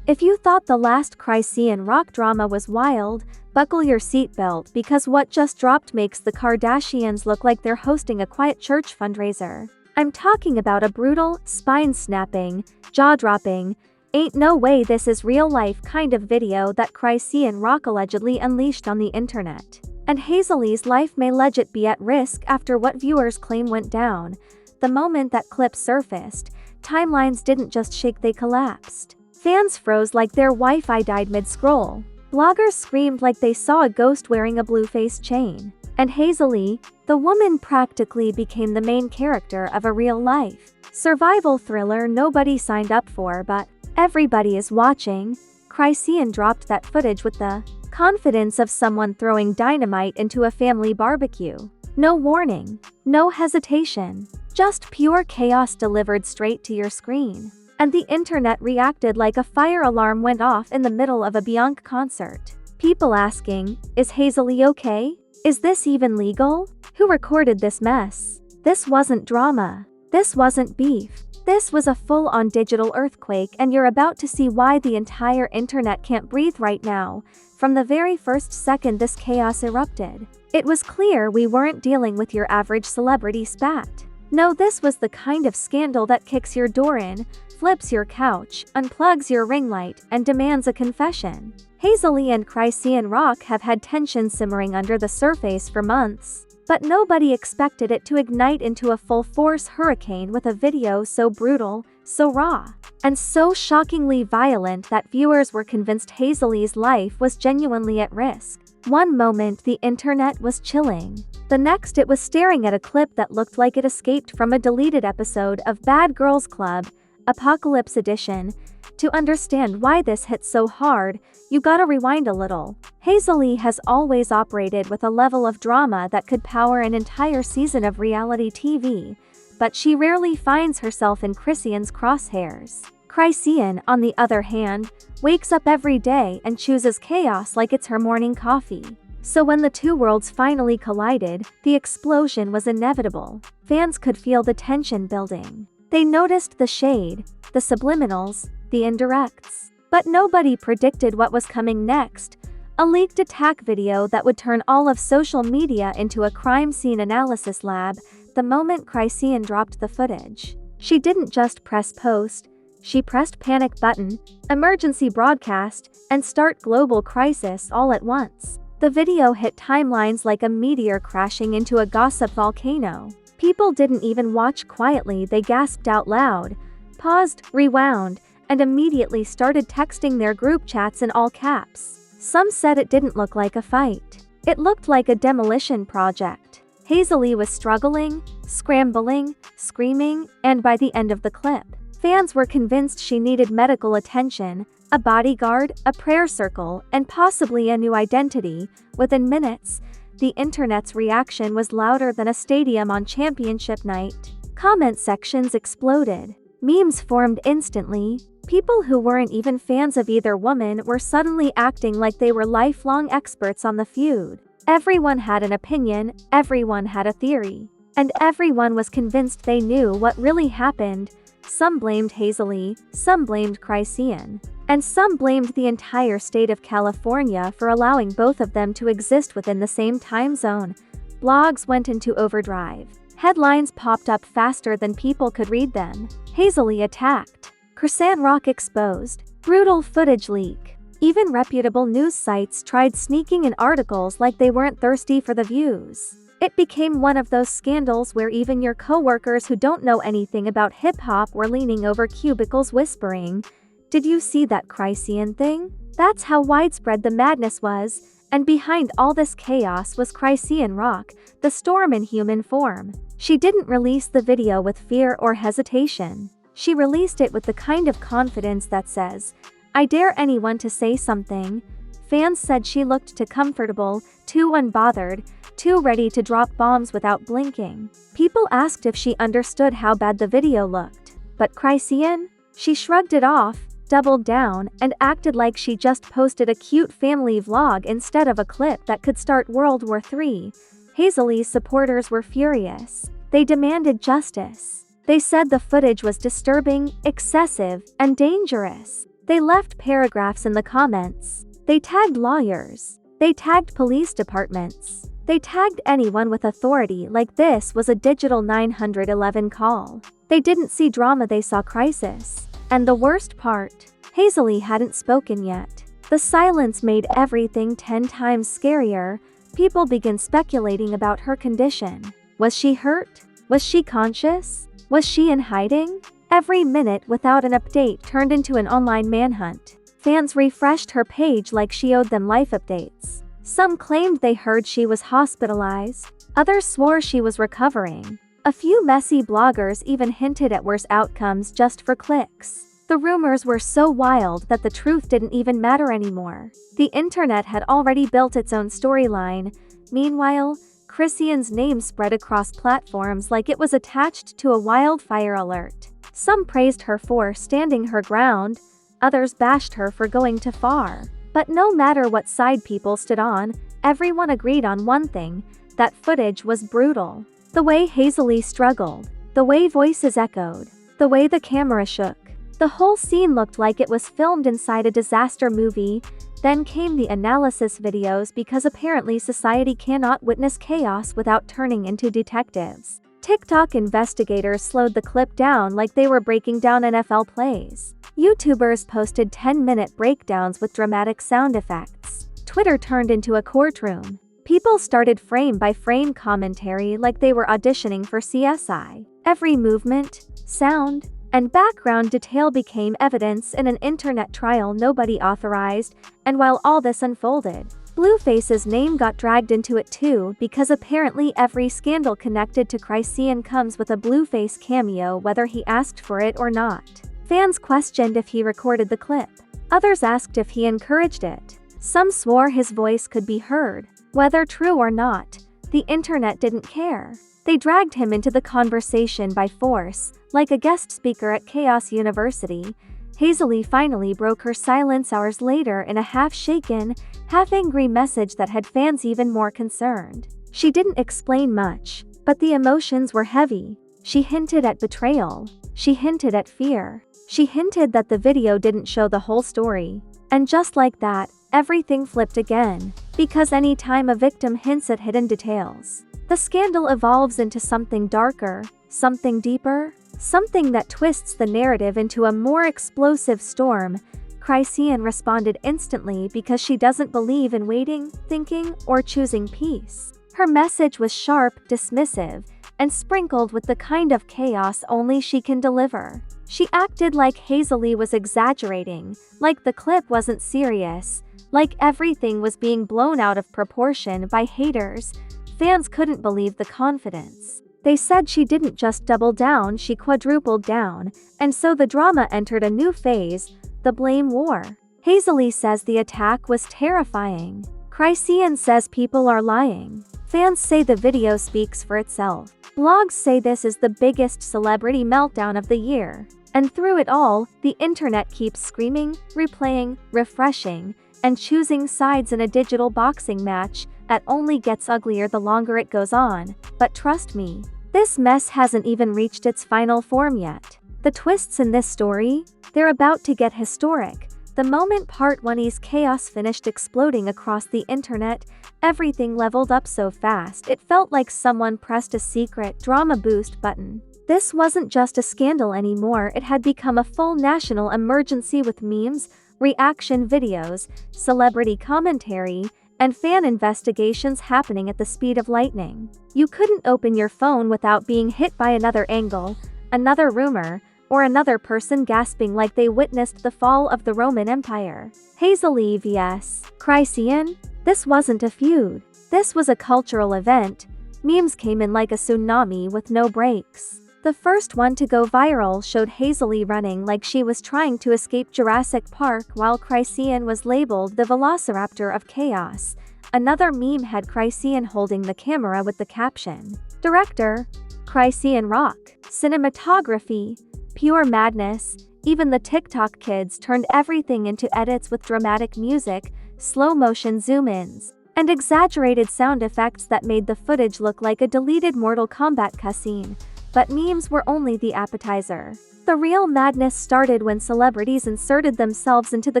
If you thought the last Chrisean Rock drama was wild, buckle your seatbelt because what just dropped makes the Kardashians look like they're hosting a quiet church fundraiser. I'm talking about a brutal, spine-snapping, jaw-dropping, ain't no way this is real life kind of video that Chrisean Rock allegedly unleashed on the internet. And Hazel E's life may legit be at risk after what viewers claim went down. The moment that clip surfaced, timelines didn't just shake, they collapsed. Fans froze like their Wi-Fi died mid-scroll. Bloggers screamed like they saw a ghost wearing a blue-face chain. And Hazel E, the woman, practically became the main character of a real-life survival thriller nobody signed up for, but everybody is watching. Chrisean dropped that footage with the confidence of someone throwing dynamite into a family barbecue. No warning, no hesitation, just pure chaos delivered straight to your screen. And the internet reacted like a fire alarm went off in the middle of a Beyonce concert. People asking, is Hazel E okay? Is this even legal? Who recorded this mess? This wasn't drama. This wasn't beef. This was a full-on digital earthquake, and you're about to see why the entire internet can't breathe right now. From the very first second this chaos erupted, it was clear we weren't dealing with your average celebrity spat. No, this was the kind of scandal that kicks your door in, flips your couch, unplugs your ring light, and demands a confession. Hazel E and Chrisean Rock have had tension simmering under the surface for months, but nobody expected it to ignite into a full-force hurricane with a video so brutal, so raw, and so shockingly violent that viewers were convinced Hazel E's life was genuinely at risk. One moment the internet was chilling. The next it was staring at a clip that looked like it escaped from a deleted episode of Bad Girls Club, Apocalypse Edition. To understand why this hit so hard, you gotta rewind a little. Hazel E has always operated with a level of drama that could power an entire season of reality TV, but she rarely finds herself in Chrisean's crosshairs. Chrisean, on the other hand, wakes up every day and chooses chaos like it's her morning coffee. So when the two worlds finally collided, the explosion was inevitable. Fans could feel the tension building. They noticed the shade, the subliminals, the indirects. But nobody predicted what was coming next, a leaked attack video that would turn all of social media into a crime scene analysis lab. The moment Chrisean dropped the footage, she didn't just press post, she pressed panic button, emergency broadcast, and start global crisis all at once. The video hit timelines like a meteor crashing into a gossip volcano. People didn't even watch quietly, they gasped out loud, paused, rewound, and immediately started texting their group chats in all caps. Some said it didn't look like a fight. It looked like a demolition project. Hazel E was struggling, scrambling, screaming, and by the end of the clip, fans were convinced she needed medical attention, a bodyguard, a prayer circle, and possibly a new identity. Within minutes, the internet's reaction was louder than a stadium on championship night. Comment sections exploded. Memes formed instantly. People who weren't even fans of either woman were suddenly acting like they were lifelong experts on the feud. Everyone had an opinion, everyone had a theory, and everyone was convinced they knew what really happened. Some blamed Hazel E, some blamed Chrisean, and some blamed the entire state of California for allowing both of them to exist within the same time zone. Blogs went into overdrive. Headlines popped up faster than people could read them. Hazel E attacked. Chrisean Rock exposed. Brutal footage leak. Even reputable news sites tried sneaking in articles like they weren't thirsty for the views. It became one of those scandals where even your coworkers who don't know anything about hip-hop were leaning over cubicles whispering, "Did you see that Chrisean thing?" That's how widespread the madness was, and behind all this chaos was Chrisean Rock, the storm in human form. She didn't release the video with fear or hesitation. She released it with the kind of confidence that says, "I dare anyone to say something." Fans said she looked too comfortable, too unbothered, too ready to drop bombs without blinking. People asked if she understood how bad the video looked. But Chrisean? She shrugged it off, doubled down, and acted like she just posted a cute family vlog instead of a clip that could start World War III. Hazel E's supporters were furious. They demanded justice. They said the footage was disturbing, excessive, and dangerous. They left paragraphs in the comments. They tagged lawyers. They tagged police departments. They tagged anyone with authority like this was a digital 911 call. They didn't see drama, they saw crisis. And the worst part, Hazel E hadn't spoken yet. The silence made everything 10 times scarier. People began speculating about her condition. Was she hurt? Was she conscious? Was she in hiding? Every minute without an update turned into an online manhunt. Fans refreshed her page like she owed them life updates. Some claimed they heard she was hospitalized. Others swore she was recovering. A few messy bloggers even hinted at worse outcomes just for clicks. The rumors were so wild that the truth didn't even matter anymore. The internet had already built its own storyline. Meanwhile, Chrisean's name spread across platforms like it was attached to a wildfire alert. Some praised her for standing her ground, others bashed her for going too far. But no matter what side people stood on, everyone agreed on one thing: that footage was brutal. The way Hazel E struggled, the way voices echoed, the way the camera shook. The whole scene looked like it was filmed inside a disaster movie. Then came the analysis videos because apparently society cannot witness chaos without turning into detectives. TikTok investigators slowed the clip down like they were breaking down NFL plays. YouTubers posted 10-minute breakdowns with dramatic sound effects. Twitter turned into a courtroom. People started frame-by-frame commentary like they were auditioning for CSI. Every movement, sound, and background detail became evidence in an internet trial nobody authorized, and while all this unfolded, Blueface's name got dragged into it too because apparently every scandal connected to Chrisean comes with a Blueface cameo whether he asked for it or not. Fans questioned if he recorded the clip. Others asked if he encouraged it. Some swore his voice could be heard. Whether true or not, the internet didn't care. They dragged him into the conversation by force, like a guest speaker at Chaos University. Hazel E finally broke her silence hours later in a half-shaken, half-angry message that had fans even more concerned. She didn't explain much, but the emotions were heavy. She hinted at betrayal. She hinted at fear. She hinted that the video didn't show the whole story. And just like that, everything flipped again. Because any time a victim hints at hidden details, the scandal evolves into something darker, something deeper, something that twists the narrative into a more explosive storm. Chrisean responded instantly because she doesn't believe in waiting, thinking, or choosing peace. Her message was sharp, dismissive, and sprinkled with the kind of chaos only she can deliver. She acted like Hazel E was exaggerating, like the clip wasn't serious, like everything was being blown out of proportion by haters. Fans couldn't believe the confidence. They said she didn't just double down, she quadrupled down, and so the drama entered a new phase, the blame war. Hazel E says the attack was terrifying. Chrisean says people are lying. Fans say the video speaks for itself. Blogs say this is the biggest celebrity meltdown of the year. And through it all, the internet keeps screaming, replaying, refreshing, and choosing sides in a digital boxing match that only gets uglier the longer it goes on. But trust me, this mess hasn't even reached its final form yet. The twists in this story, they're about to get historic. The moment Part 1's chaos finished exploding across the internet, everything leveled up so fast it felt like someone pressed a secret drama boost button. This wasn't just a scandal anymore, it had become a full national emergency with memes, reaction videos, celebrity commentary, and fan investigations happening at the speed of lightning. You couldn't open your phone without being hit by another angle, another rumor, or another person gasping like they witnessed the fall of the Roman Empire. Hazel E vs. Chrisean? This wasn't a feud. This was a cultural event. Memes came in like a tsunami with no breaks. The first one to go viral showed Hazel E running like she was trying to escape Jurassic Park while Chrisean was labeled the Velociraptor of Chaos. Another meme had Chrisean holding the camera with the caption, "Director, Chrisean Rock." Cinematography, pure madness. Even the TikTok kids turned everything into edits with dramatic music, slow-motion zoom-ins, and exaggerated sound effects that made the footage look like a deleted Mortal Kombat cutscene. but memes were only the appetizer. The real madness started when celebrities inserted themselves into the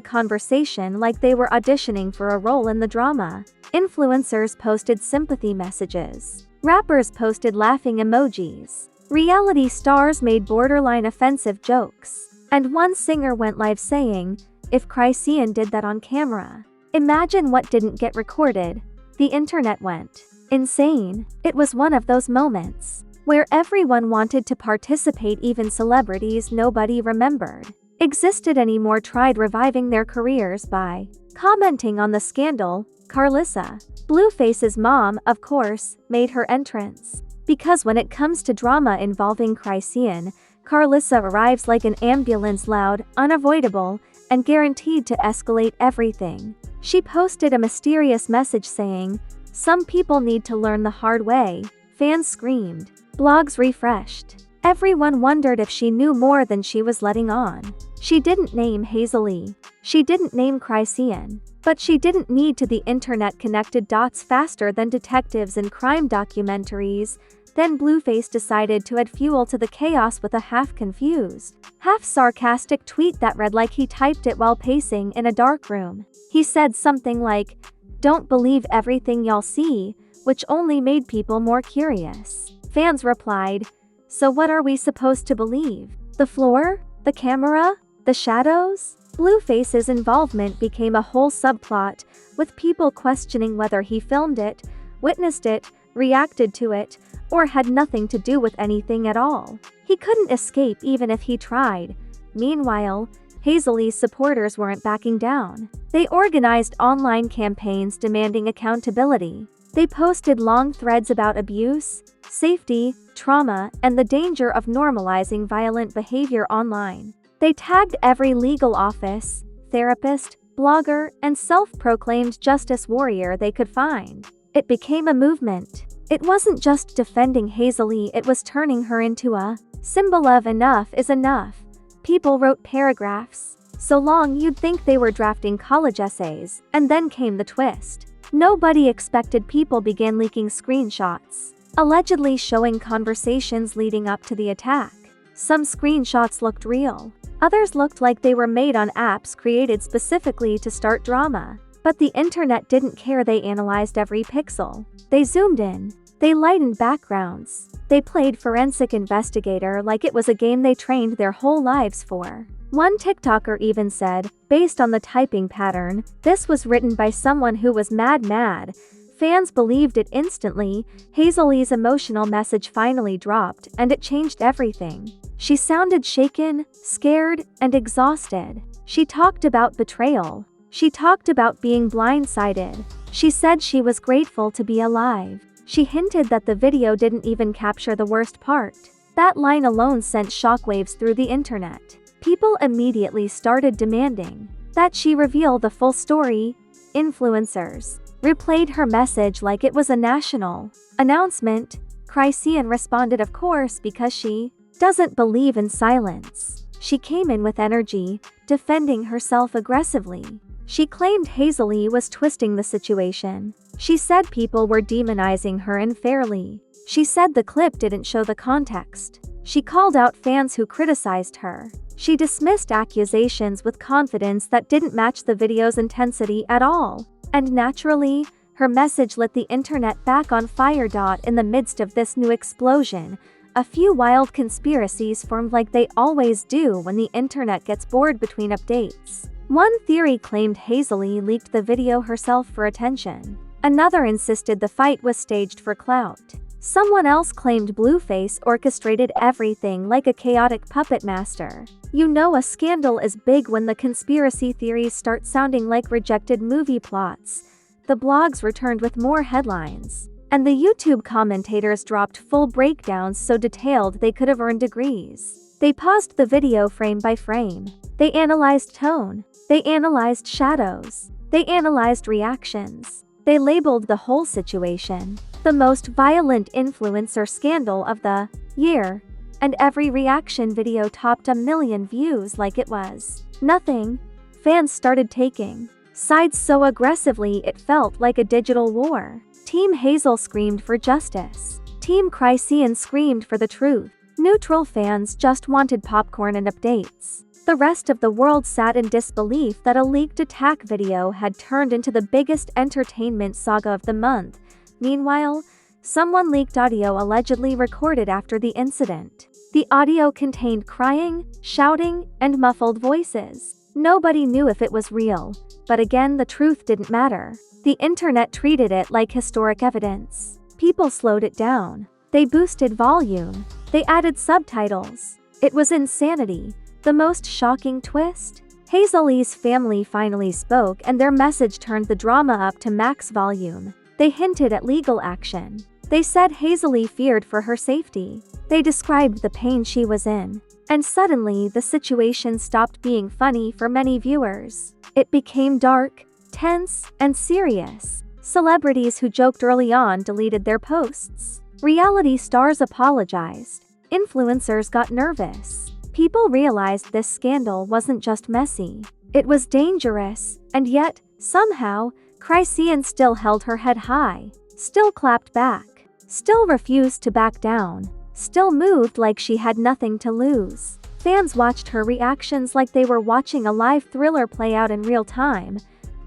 conversation like they were auditioning for a role in the drama. Influencers posted sympathy messages. Rappers posted laughing emojis. Reality stars made borderline offensive jokes. And one singer went live saying, "If Chrisean did that on camera, imagine what didn't get recorded." The internet went insane. It was one of those moments where everyone wanted to participate, even celebrities nobody remembered existed anymore tried reviving their careers by commenting on the scandal. Carlissa, Blueface's mom, of course, made her entrance. Because when it comes to drama involving Chrisean, Carlissa arrives like an ambulance, loud, unavoidable, and guaranteed to escalate everything. She posted a mysterious message saying, "Some people need to learn the hard way." Fans screamed. Blogs refreshed. Everyone wondered if she knew more than she was letting on. She didn't name Hazel E. She didn't name Chrisean. But she didn't need to. The internet connected dots faster than detectives in crime documentaries. Then Blueface decided to add fuel to the chaos with a half-confused, half-sarcastic tweet that read like he typed it while pacing in a dark room. He said something like, "Don't believe everything y'all see," which only made people more curious. Fans replied, "So what are we supposed to believe? The floor? The camera? The shadows?" Blueface's involvement became a whole subplot, with people questioning whether he filmed it, witnessed it, reacted to it, or had nothing to do with anything at all. He couldn't escape even if he tried. Meanwhile, Hazel E's supporters weren't backing down. They organized online campaigns demanding accountability. They posted long threads about abuse, safety, trauma, and the danger of normalizing violent behavior online. They tagged every legal office, therapist, blogger, and self-proclaimed justice warrior they could find. It became a movement. It wasn't just defending Hazel E, it was turning her into a symbol of enough is enough. People wrote paragraphs so long you'd think they were drafting college essays, and then came the twist. Nobody expected. People began leaking screenshots, allegedly showing conversations leading up to the attack. Some screenshots looked real. Others looked like they were made on apps created specifically to start drama. But the internet didn't care. They analyzed every pixel. They zoomed in. They lightened backgrounds. They played forensic investigator like it was a game they trained their whole lives for. One TikToker even said, based on the typing pattern, this was written by someone who was mad. Fans believed it instantly. Hazel E's emotional message finally dropped, and it changed everything. She sounded shaken, scared, and exhausted. She talked about betrayal. She talked about being blindsided. She said she was grateful to be alive. She hinted that the video didn't even capture the worst part. That line alone sent shockwaves through the internet. People immediately started demanding that she reveal the full story. Influencers replayed her message like it was a national announcement. Chrisean responded, of course, because she doesn't believe in silence. She came in with energy, defending herself aggressively. She claimed Hazel E was twisting the situation. She said people were demonizing her unfairly. She said the clip didn't show the context. She called out fans who criticized her. She dismissed accusations with confidence that didn't match the video's intensity at all. And naturally, her message lit the internet back on fire. In the midst of this new explosion, a few wild conspiracies formed like they always do when the internet gets bored between updates. One theory claimed Hazel E leaked the video herself for attention. Another insisted the fight was staged for clout. Someone else claimed Blueface orchestrated everything like a chaotic puppet master. You know a scandal is big when the conspiracy theories start sounding like rejected movie plots. The blogs returned with more headlines. And the YouTube commentators dropped full breakdowns so detailed they could have earned degrees. They paused the video frame by frame. They analyzed tone. They analyzed shadows. They analyzed reactions. They labeled the whole situation the most violent influencer scandal of the year. And every reaction video topped 1 million views like it was nothing. Fans started taking sides so aggressively it felt like a digital war. Team Hazel screamed for justice. Team Chrisean screamed for the truth. Neutral fans just wanted popcorn and updates. The rest of the world sat in disbelief that a leaked attack video had turned into the biggest entertainment saga of the month. Meanwhile, someone leaked audio allegedly recorded after the incident. The audio contained crying, shouting, and muffled voices. Nobody knew if it was real, but again the truth didn't matter. The internet treated it like historic evidence. People slowed it down. They boosted volume. They added subtitles. It was insanity. The most shocking twist? Hazel E's family finally spoke and their message turned the drama up to max volume. They hinted at legal action. They said Hazel E feared for her safety. They described the pain she was in. And suddenly the situation stopped being funny for many viewers. It became dark, tense, and serious. Celebrities who joked early on deleted their posts. Reality stars apologized. Influencers got nervous. People realized this scandal wasn't just messy. It was dangerous, and yet, somehow, Chrisean still held her head high, still clapped back, still refused to back down, still moved like she had nothing to lose. Fans watched her reactions like they were watching a live thriller play out in real time,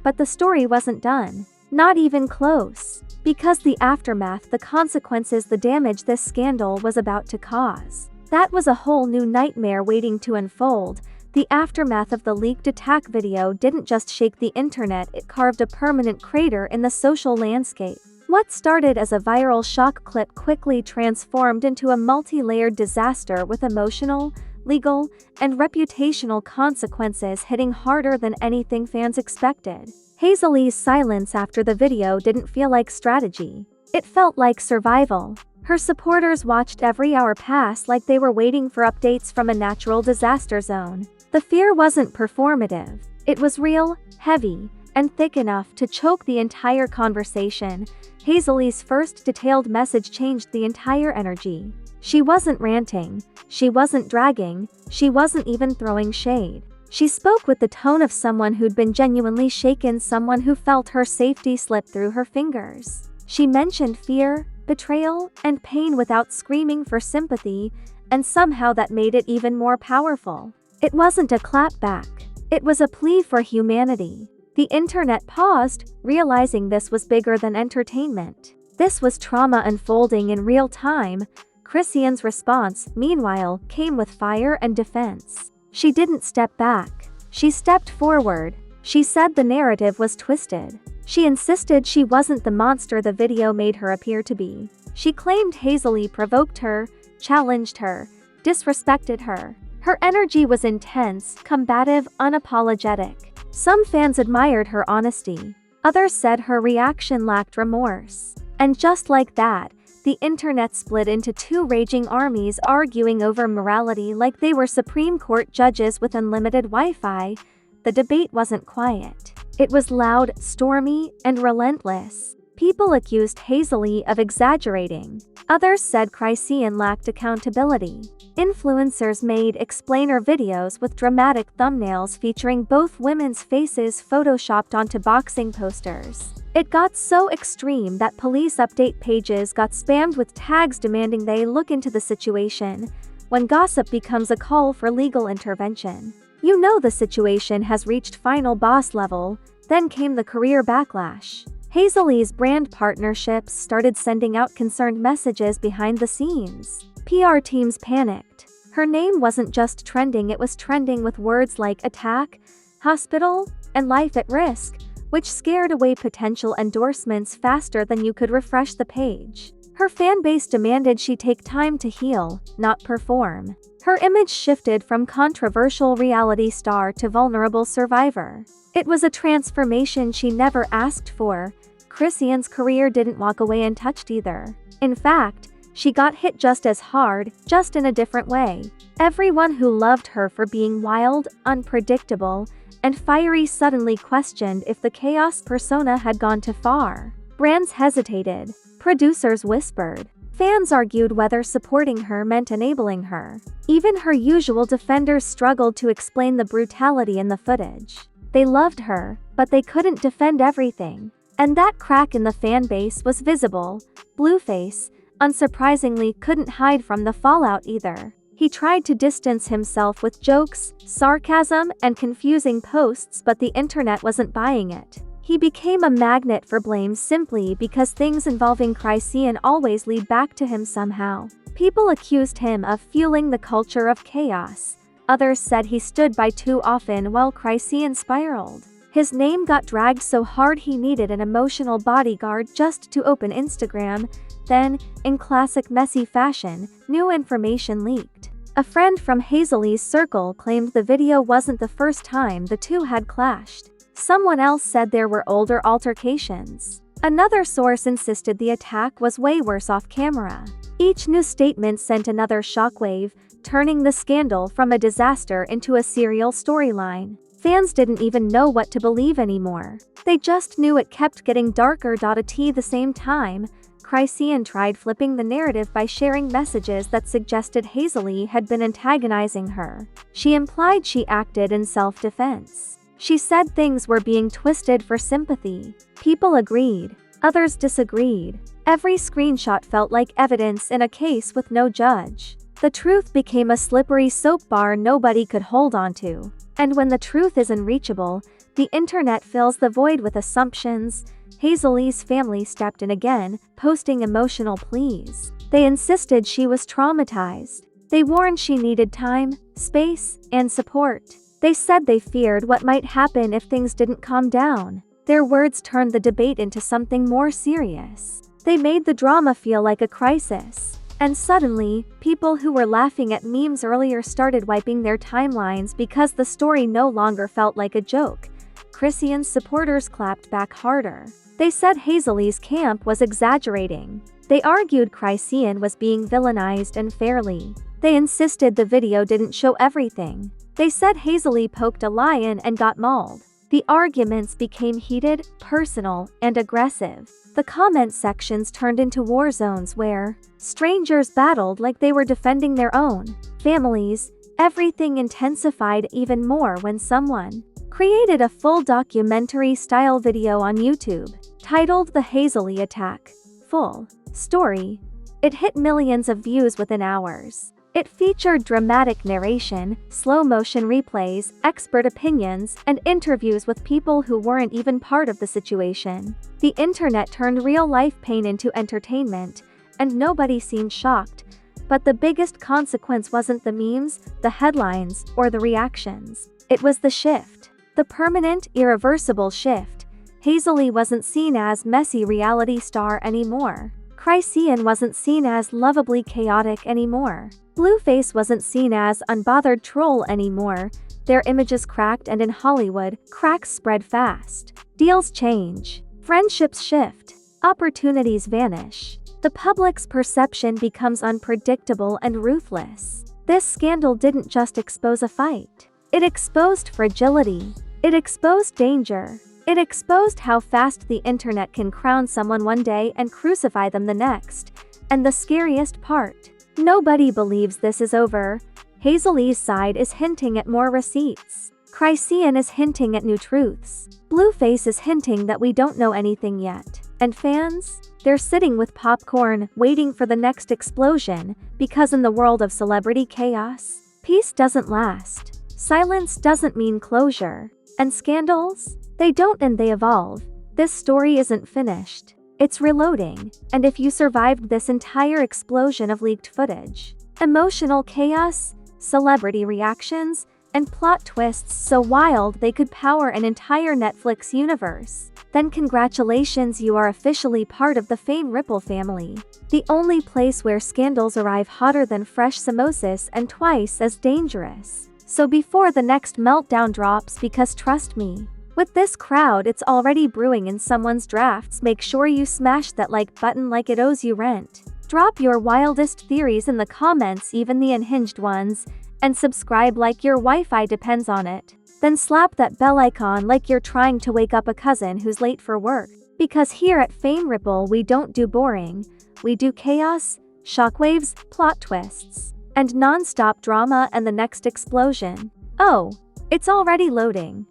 but the story wasn't done. Not even close. Because the aftermath, the consequences, the damage this scandal was about to cause. That was a whole new nightmare waiting to unfold. The aftermath of the leaked attack video didn't just shake the internet, it carved a permanent crater in the social landscape. What started as a viral shock clip quickly transformed into a multi-layered disaster with emotional, legal, and reputational consequences hitting harder than anything fans expected. Hazel E's silence after the video didn't feel like strategy. It felt like survival. Her supporters watched every hour pass like they were waiting for updates from a natural disaster zone. The fear wasn't performative. It was real, heavy, and thick enough to choke the entire conversation. Hazel E's first detailed message changed the entire energy. She wasn't ranting. She wasn't dragging. She wasn't even throwing shade. She spoke with the tone of someone who'd been genuinely shaken, someone who felt her safety slip through her fingers. She mentioned fear, betrayal, and pain without screaming for sympathy, and somehow that made it even more powerful. It wasn't a clapback. It was a plea for humanity. The internet paused, realizing this was bigger than entertainment. This was trauma unfolding in real time. Chrisean's response, meanwhile, came with fire and defense. She didn't step back. She stepped forward. She said the narrative was twisted. She insisted she wasn't the monster the video made her appear to be. She claimed Hazel E provoked her, challenged her, disrespected her. Her energy was intense, combative, unapologetic. Some fans admired her honesty. Others said her reaction lacked remorse. And just like that, the internet split into two raging armies arguing over morality like they were Supreme Court judges with unlimited Wi-Fi. The debate wasn't quiet. It was loud, stormy, and relentless. People accused Hazel E of exaggerating. Others said Chrisean lacked accountability. Influencers made explainer videos with dramatic thumbnails featuring both women's faces photoshopped onto boxing posters. It got so extreme that police update pages got spammed with tags demanding they look into the situation. When gossip becomes a call for legal intervention, you know the situation has reached final boss level. Then came the career backlash. Hazel E's brand partnerships started sending out concerned messages behind the scenes. PR teams panicked. Her name wasn't just trending, it was trending with words like attack, hospital, and life at risk, which scared away potential endorsements faster than you could refresh the page. Her fanbase demanded she take time to heal, not perform. Her image shifted from controversial reality star to vulnerable survivor. It was a transformation she never asked for. Chrisean's career didn't walk away untouched either. In fact, she got hit just as hard, just in a different way. Everyone who loved her for being wild, unpredictable, and fiery suddenly questioned if the chaos persona had gone too far. Brands hesitated. Producers whispered. Fans argued whether supporting her meant enabling her. Even her usual defenders struggled to explain the brutality in the footage. They loved her, but they couldn't defend everything. And that crack in the fan base was visible. Blueface, unsurprisingly, couldn't hide from the fallout either. He tried to distance himself with jokes, sarcasm, and confusing posts, but the internet wasn't buying it. He became a magnet for blame simply because things involving Chrisean always lead back to him somehow. People accused him of fueling the culture of chaos. Others said he stood by too often while Chrisean spiraled. His name got dragged so hard he needed an emotional bodyguard just to open Instagram. Then, in classic messy fashion, new information leaked. A friend from Hazel E's circle claimed the video wasn't the first time the two had clashed. Someone else said there were older altercations. Another source insisted the attack was way worse off camera. Each new statement sent another shockwave, turning the scandal from a disaster into a serial storyline. Fans didn't even know what to believe anymore. They just knew it kept getting darker. At the same time, Chrisean tried flipping the narrative by sharing messages that suggested Hazel E had been antagonizing her. She implied she acted in self-defense. She said things were being twisted for sympathy. People agreed. Others disagreed. Every screenshot felt like evidence in a case with no judge. The truth became a slippery soap bar nobody could hold onto. And when the truth is unreachable, the internet fills the void with assumptions. Hazel E's family stepped in again, posting emotional pleas. They insisted she was traumatized. They warned she needed time, space, and support. They said they feared what might happen if things didn't calm down. Their words turned the debate into something more serious. They made the drama feel like a crisis. And suddenly, people who were laughing at memes earlier started wiping their timelines because the story no longer felt like a joke. Chrisean's supporters clapped back harder. They said Hazel E's camp was exaggerating. They argued Chrisean was being villainized unfairly. They insisted the video didn't show everything. They said Hazel E poked a lion and got mauled. The arguments became heated, personal, and aggressive. The comment sections turned into war zones where strangers battled like they were defending their own families. Everything intensified even more when someone created a full documentary-style video on YouTube, titled The Hazel E Attack. Full story. It hit millions of views within hours. It featured dramatic narration, slow-motion replays, expert opinions, and interviews with people who weren't even part of the situation. The internet turned real-life pain into entertainment, and nobody seemed shocked. But the biggest consequence wasn't the memes, the headlines, or the reactions. It was the shift. The permanent, irreversible shift. Hazel E wasn't seen as messy reality star anymore. Chrisean wasn't seen as lovably chaotic anymore. Blueface wasn't seen as unbothered troll anymore. Their images cracked, and in Hollywood, cracks spread fast. Deals change. Friendships shift. Opportunities vanish. The public's perception becomes unpredictable and ruthless. This scandal didn't just expose a fight. It exposed fragility. It exposed danger. It exposed how fast the internet can crown someone one day and crucify them the next. And the scariest part, nobody believes this is over. Hazel E's side is hinting at more receipts. Chrisean is hinting at new truths. Blueface is hinting that we don't know anything yet. And fans? They're sitting with popcorn, waiting for the next explosion, because in the world of celebrity chaos, peace doesn't last. Silence doesn't mean closure. And scandals? They don't, and they evolve. This story isn't finished. It's reloading. And if you survived this entire explosion of leaked footage, emotional chaos, celebrity reactions, and plot twists so wild they could power an entire Netflix universe, then congratulations, you are officially part of the Fame Ripple family. The only place where scandals arrive hotter than fresh samosas and twice as dangerous. So before the next meltdown drops, because trust me, with this crowd it's already brewing in someone's drafts, make sure you smash that like button like it owes you rent. Drop your wildest theories in the comments, even the unhinged ones, and subscribe like your Wi-Fi depends on it. Then slap that bell icon like you're trying to wake up a cousin who's late for work. Because here at Fame Ripple we don't do boring, we do chaos, shockwaves, plot twists, and non-stop drama and the next explosion. Oh, it's already loading.